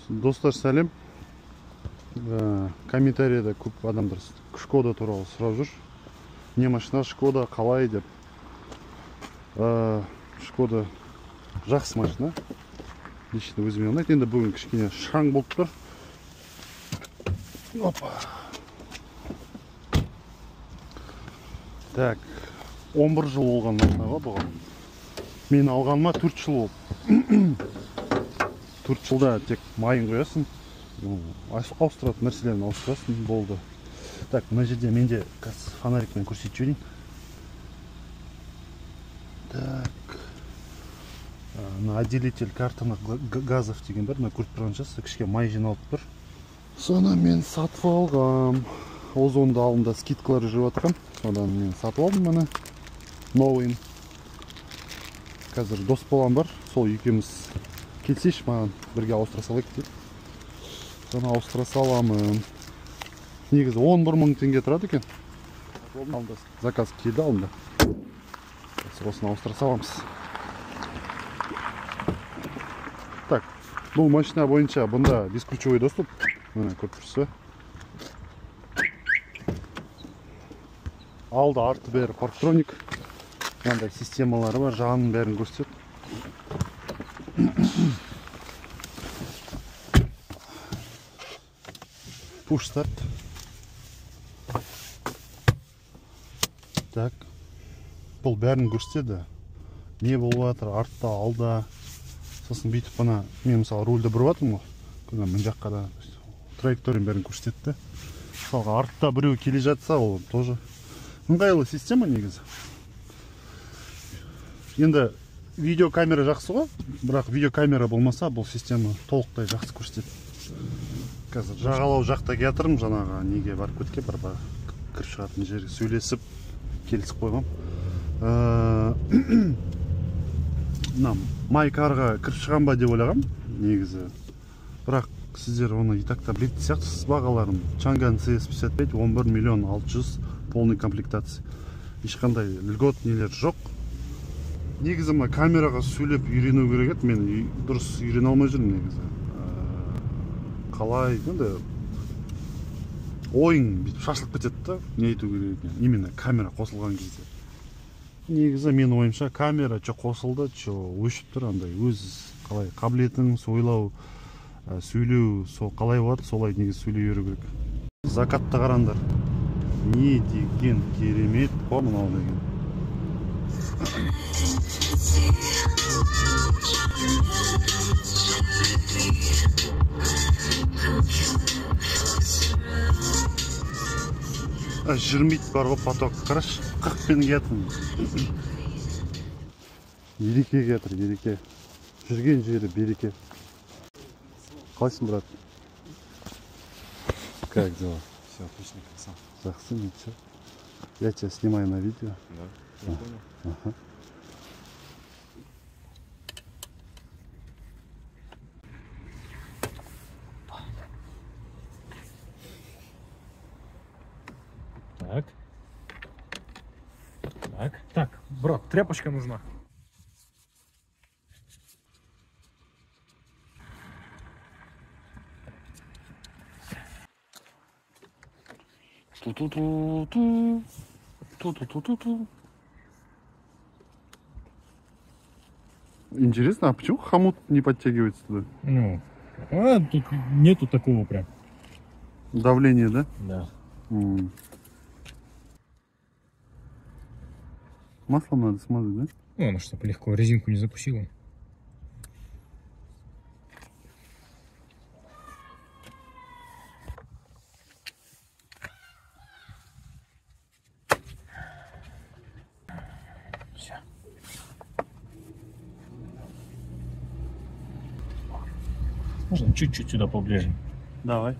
Достар, сәлем. Комментарийда көп адамдар Шкода туралы сұрап жүр. Не машина Шкода, қалай деп. Шкода жақсы машина. Лично өзіме ұнайды. Енді бүгін кішкене шаң болып тұр. Опа. Так, 11 жыл болған машина ғой бұған. Мен алғаныма 4 жыл болды. 4 жылда тек майын қоясың, ауыстыратын нәрселерін ауыстырасың, болды. Так, мына жерде менде фонарикпен көрсетіп жіберейін. Так, мына отделитель картонных газов деген бар, мына көріп тұрған шығарсыз, кішкене май жиналып тұр. Соны мен сатып алғам. Озонды алдында скидкалар жүріп жатқан. Содан мен сатып алдым мені. Новыйын. Қазір дос болам бар. Сол екеуміз келсеш, маған бірге ауыстыра салайық деп. Соны ауыстыра саламын. Негізі 11 мың теңге тұрады екен. Заказ келді алдында. Осыны ауыстыра саламыз. Так, бұл машина бойынша бұнда бесключевой доступ. Мына көріп тұрсыз. Алды арты бәрі парктроник. Мынандай системалары бар, жағының бәрін көрсетеді. Push start. Так. Бұл бәрін көрсетеді. Не болып жатыр, артта, алда. Сосын бүйтіп бана, мен мысалы рульді бұрып жатырмын ғой. Мына жаққа да траекторияның бәрін көрсетеді. Мысалға артта біреу келе жатса, ол тоже ыңғайлы система негізі. Енді видеокамера жақсы ғой, бірақ видеокамера болмаса, бұл система толықтай жақсы көрсетеді. Қазір жағалау жақта келатырмын, жаңағы неге барып кетке, бір кіріп шығатын жерге сөйлесіп, келісіп қойғам. Майкарға кіріп шығам ба деп ойлағам, негізі. Бірақ сіздер оны и так-то білетін сияқтысыз бағаларын. Чанган CS55 11 миллион 600 полный комплектация. Ешқандай льгот нелер жоқ. Негізі камераға сөйлеп үйрену керек еді. Мен дұрыс үйрене алмай жүрмін негізі. Қалай, енді ойың шашылып кетеді да, не айту керек екен. Именно камера қосылған кезде. Негізі мен ойымша камера че қосылды, че өшіп тұр, андай өз қалай қабілетің, ойлау, сөйлеу, қалай болады, солай негізі сөйлей беру керек. Закатты қараңдар. Не деген керемет қой мынау деген. Жүрмейді бар ғой поток. Қараш, 40 пен кетім. Ереке кетір, ереке. Жүрген жері береке. Қалайсың, брат? Как дела? Все отлично, как сам. Жақсы, ничего. Я тебя снимаю на видео. Да, я понял. Ага. Так. Так, брат, тряпочка нужна. Интересно, а почему хомут не подтягивается туда? Ну, тут нету такого прям. Давление, да? Да. Маслом надо смазать, да? Ну, оно чтобы легко резинку не закусило. Все. Можно чуть-чуть сюда поближе. Давай.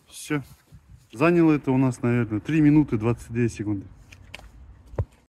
Все. Заняло это у нас, наверное, 3 минуты 29 секунд.